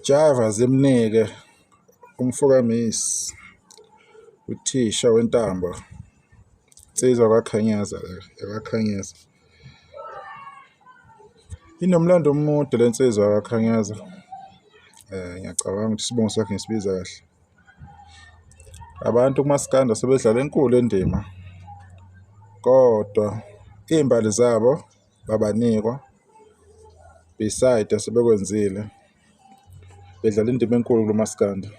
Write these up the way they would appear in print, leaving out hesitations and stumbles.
Java zimnike umfukamisi uthisha wentambo insizwa yakwaKhanyaza. Inomlando omude le nsizwa yakwaKhanyaza. Ngiyacabanga ukuthi isibongo sakhe ngisibiza kahle. Abantu kumaskanda sebedlala enkulu indima, kodwa iy'mbali zabo babanikwa beside asebekwenzile bedlala indima enkulu kulo maskanda.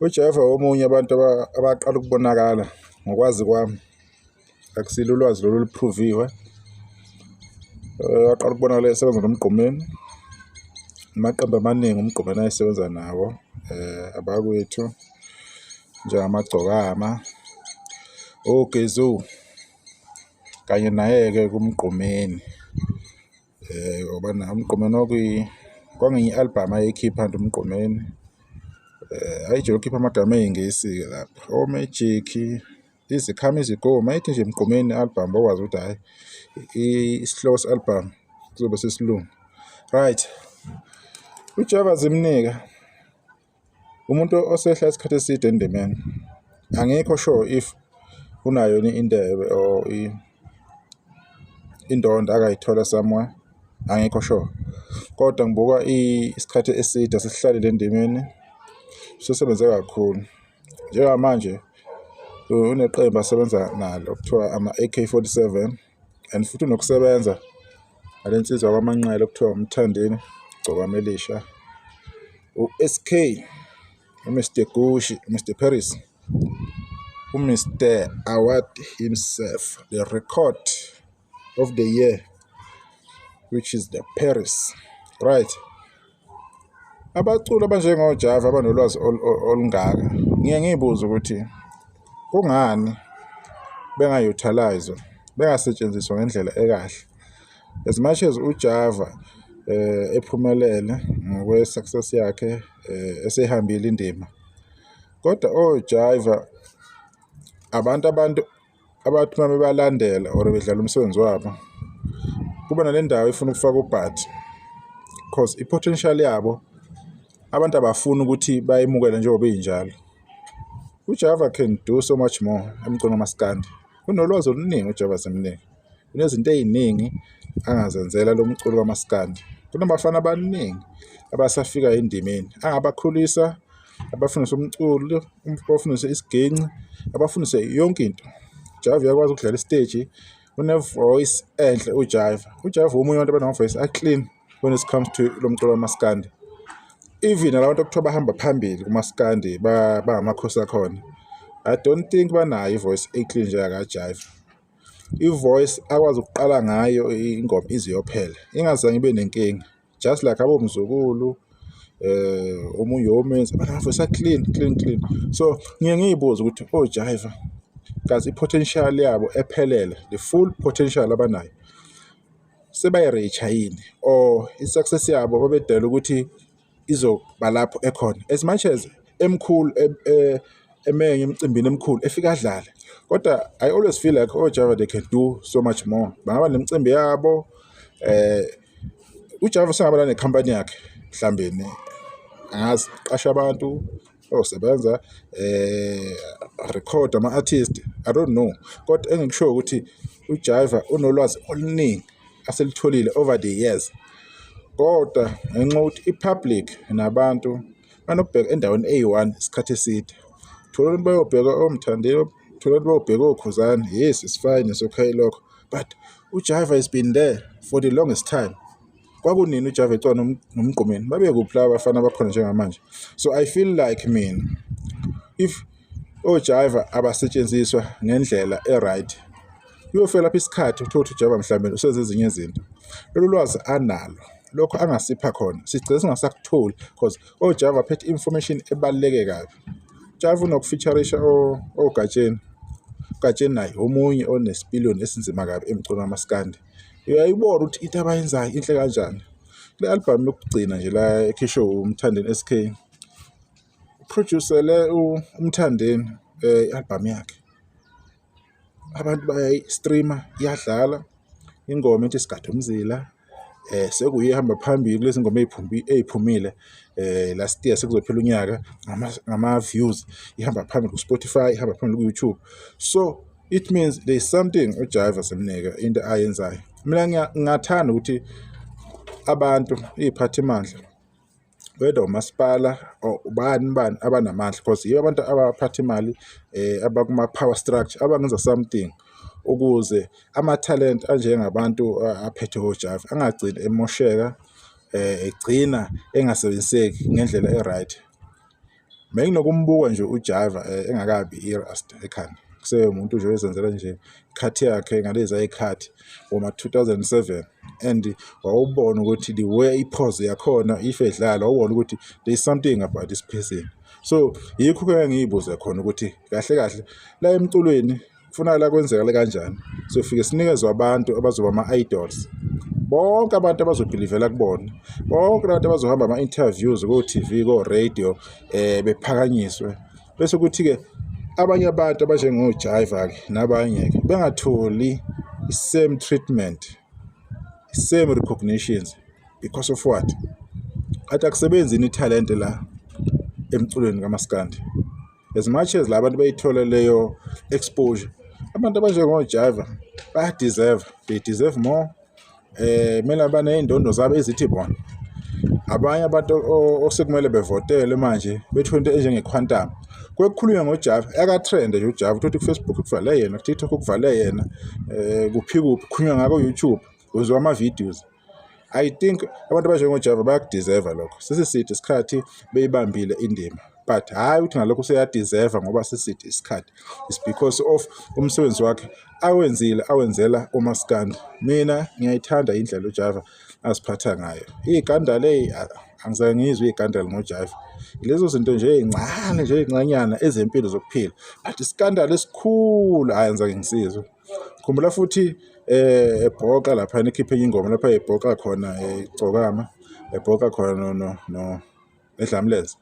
UJaiva omunye abantu abaqala ukubonakala ngokwazi kwami, akusilo ulwazi lolu olupruviwe. Waqala ukubonakala esebenza noMgqumeni, amaqembu amaningi uMgqumeni ayesebenza nawo, abakwethu njengamagcokama, oGezu kanye naye-ke kuMgqumeni. Ngoba naye uMgqumeni kwangenye i-album ayeyikhipha nje uMgqumeni. Ayijele ukukhipha amagama ey'NgesiKe lapha, oMagic, izikhamizi go. Mayithi nje Mgqumeni album bakwazi ukuthi hhayi isihloko se-album sizobe sesilungu. Right, uJaiva zimnike umuntu osehlala isikhathi eside endimeni. Angikho sure if unayo yini indebe or indondo akayithola somewhere, angikho sure. Kodwa ngibuka isikhathi eside asesihlalile endimeni, usesebenze kakhulu. Njengamanje uneqembu asebenza nalo okuthiwa ama-AK47 and futhi unokusebenza ngale nsizwa kwaManqele okuthiwa uMthandeni Gcokama Elisha, u-SK, uMr Gushi, Mr Paris, uMr Award himself, the record of the year, which is the Paris. Right. Abaculi abanjengoJaiva abanolwazi olungaka, ngiye ngibuze ukuthi kungani bengayutilizwa, bengasetshenziswa ngendlela ekahle. As much as uJaiva ephumelele ngokwe-success yakhe, esehambile indima, kodwa oJaiva abantu abathi uma bebalandela or bedlala umsebenzi wabo, kuba nale ndawo ifuna ukufaka ubhathi, because i-potential yabo abantu abafuni ukuthi bayemukele njengoba injalo. uJaiva can do so much more emculweni kamaskandi. Unolwazi oluningi uJaiva zimnike. Kunezinto ey'ningi angazenzela lo mculo kamaskandi. Kunabafana abaningi abasafika endimeni, angabakhulisa, abafundise umculo, abafundise isiginci, abafundise yonke into. uJaiva uyakwazi ukudlala isiteji, une-voice enhle uJaiva. uJaiva omunye wabantu abanama-voice a-clean when it comes to lo mculo kamaskandi. Even abantu okuthiwa bahamba phambili kumaskandi bangamakhosi akhona, I don't think banayo i-voice eclean njengakaJaiva. I-voice akwazi ukuqala ngayo ingoma ize iyophela, ingazange ibe nenkinga. Just like aboMzukulu, uMuyomenzi, banama-voice a-clean. So ngiye ngiyibuze ukuthi oJaiva kazi i-potential yabo ephelele, the full potential abanayo, sebayi-reach-a yini, or i-success yabo babedala ukuthi izoba lapho ekhona. As much as emkhulu emenye emcimbini emkhulu efika adlale, kodwa I always feel like oJaiva they can do so much more. Bangaba nemicimbi yabo, uJaiva sengaba nekhampani yakhe mhlawumbe, angazi, qasha abantu osebenza, record ama-artist, I don't know. Kodwa engikusho ukuthi uJaiva unolwazi oluningi aselitholile over the years. Kodwa ngenxa yokuthi i-public nabantu banokubheka endaweni eyi-one isikhathi eside. Thola ukuthi bayobheka oMthandeni, thola ukuthi bayobheka oKhuzani, yes, it's fine, it's okay lokho. But uJaiva has been there for the longest time. Kwakunini uJaiva ecwa noMgqumeni? Babe kuphi laba abafana abakhona njengamanje? So I feel like mina, if oJaiva abasetshenziswa ngendlela e-right, uyofika lapho isikhathi uthole ukuthi uJaiva mhlawumbe usenze ezinye izinto. Lolu lwazi analo, lokho angasipha khona, sigcine singasakutholi because oJaiva aphethe information ebaluleke kabi. uJaiva unokufeaturisha oGatsheni. uGatsheni naye omunye onesipiliyoni esinzima kabi emculweni kamaskandi. Uyayibona ukuthi into abayenzayo inhle kanjani. Le album yokugcina nje la ekhishwe uMthandeni SK, uproducele uMthandeni i-album yakhe. Abantu bayayi-streama, iyadlala ingoma ethi Sigade Umzila, sekuyihamba phambili kulezi ngoma ey'phumile last year sekuzophela unyaka ngama-views, ihamba phambili ku-Spotify, ihamba phambili ku-YouTube. So it means there is something uJaiva Semneka into ayenzayo. Mina ngingathanda ukuthi abantu iy'phathimandla whether umasipala or bani abanamandla, because yibo abantu abaphatha imali abakuma-power structure abangenza something ukuze amathalente anjengabantu aphethe oJaiva angagcini emosheka, egcina engasebenziseki ngendlela e-right. Menginokumbuka nje uJaiva engakabi i-rasta ekhanda, kusemuntu nje wezenzela nje ikhathi yakhe ngalezi ayikhathi ngoma-2007, and wawubona ukuthi the way ipose yakhona if edlala wawubona ukuthi there is something about this person. So yikho-ke ngiyibuze khona ukuthi kahle kahle la emculweni kufuna la kwenzekale kanjani, sofike sinikezwe abantu abazoba ama-idols, bonke abantu abazobhilivela kubona, bonke abantu abazohamba ama-interviews ko-TV ko-radio bephakanyiswe, bese kuthi-ke abanye abantu abanjengoJaiva-ke nabanye-ke bengatholi i-same treatment, i-same recognitions because of what? Athi akusebenzini ithalente la emculweni kamaskandi. As much as la bantu bayithola leyo exposure, abantu abanjengoJaiva they deserve more. Kumele baney'ndondo zabo ezithi bona abanye abantu osekumele bevotele manje bethu into enjenge-Quantum. Kwekukhulunywa ngoJaiva akatrende nje uJaiva, uthi ku-Facebook kuvale yena, ku-TikTok kuvale yena, kuphi kukhulunywa ngako YouTube, kuzwa ama-videos. I think abantu abanjengoJaiva bayakudeserva lokho. Sesisithi isikhathi beyibambile indima, but hhayi ukuthi ngalokho useyadeserva ngoba sesithi isikhathi. It's because of umsebenzi wakhe awenzela umaskandi. Mina ngiyayithanda indlela uJaiva aziphatha ngayo. Iy'gandali angizange ngizwe iy'gandali ngoJaiva. Lezo zinto nje ey'ncane nje ey'ncanyana ezempilo zokuphila, but iskandali esikhulu hhayi angizange ngisizwe. Khumbula futhi ebhoka lapha ekhiphe ingoma lapha ebhoka khona igcokama, ebhoka khona nedlamleza.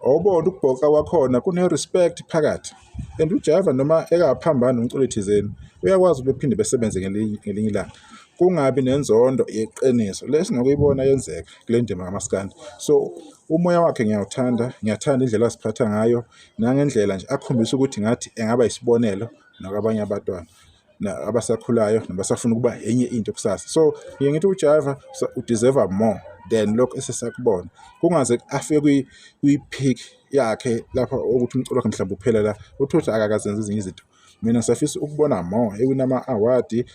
Awubona ukubhoka kwakhona kune-respect phakathi, and uJaiva noma ekaphambana nomculo thizeni uyakwazi bephinde besebenze ngelinye ilanga, kungabi nenzondo yeqiniso lesingakuyibona yenzeka kule ndima kamaskandi. So umoya wakhe ngiyawuthanda, ngiyathanda indlela aziphatha ngayo nangendlela nje akhombisa ukuthi ngathi engaba isibonelo nakwabanye abantwana abasakhulayo nabasafuna ukuba enye into kusasa. So ngiye ngithi uJaiva udeserva more than lokho esesakubona, kungaze afike kwi-peak yakhe lapha ukuthi umculo wakhe mhlawumbe uphela la uthi akakazenza ezinye izinto. Mina ngisafisa ukubona more ewinama-awadi,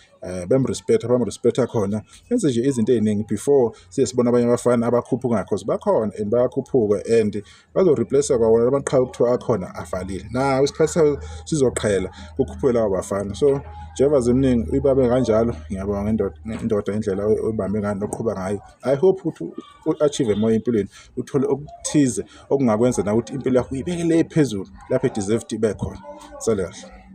bamrespecta khona, enze nje izinto ey'ningi before siyesibona abanye abafana abakhuphuka cause bakhona and bayakhuphuka and bazo-replace-a kwawona amaqhawe okuthiwa akhona avalile. Nawe isikhathi sayo sizoqhela kukhuphuke labo bafana. So Jaiva Semneng uyibambe kanjalo, ngiyabonga indoda indlela oyibambe ngayo noqhuba ngayo. I hope ukuthi u-achieve more empilweni, uthole okuthize okungakwenza na ukuthi impilo yakho uyibeke le phezulu lapho deserve ibe khona. Sale kahle.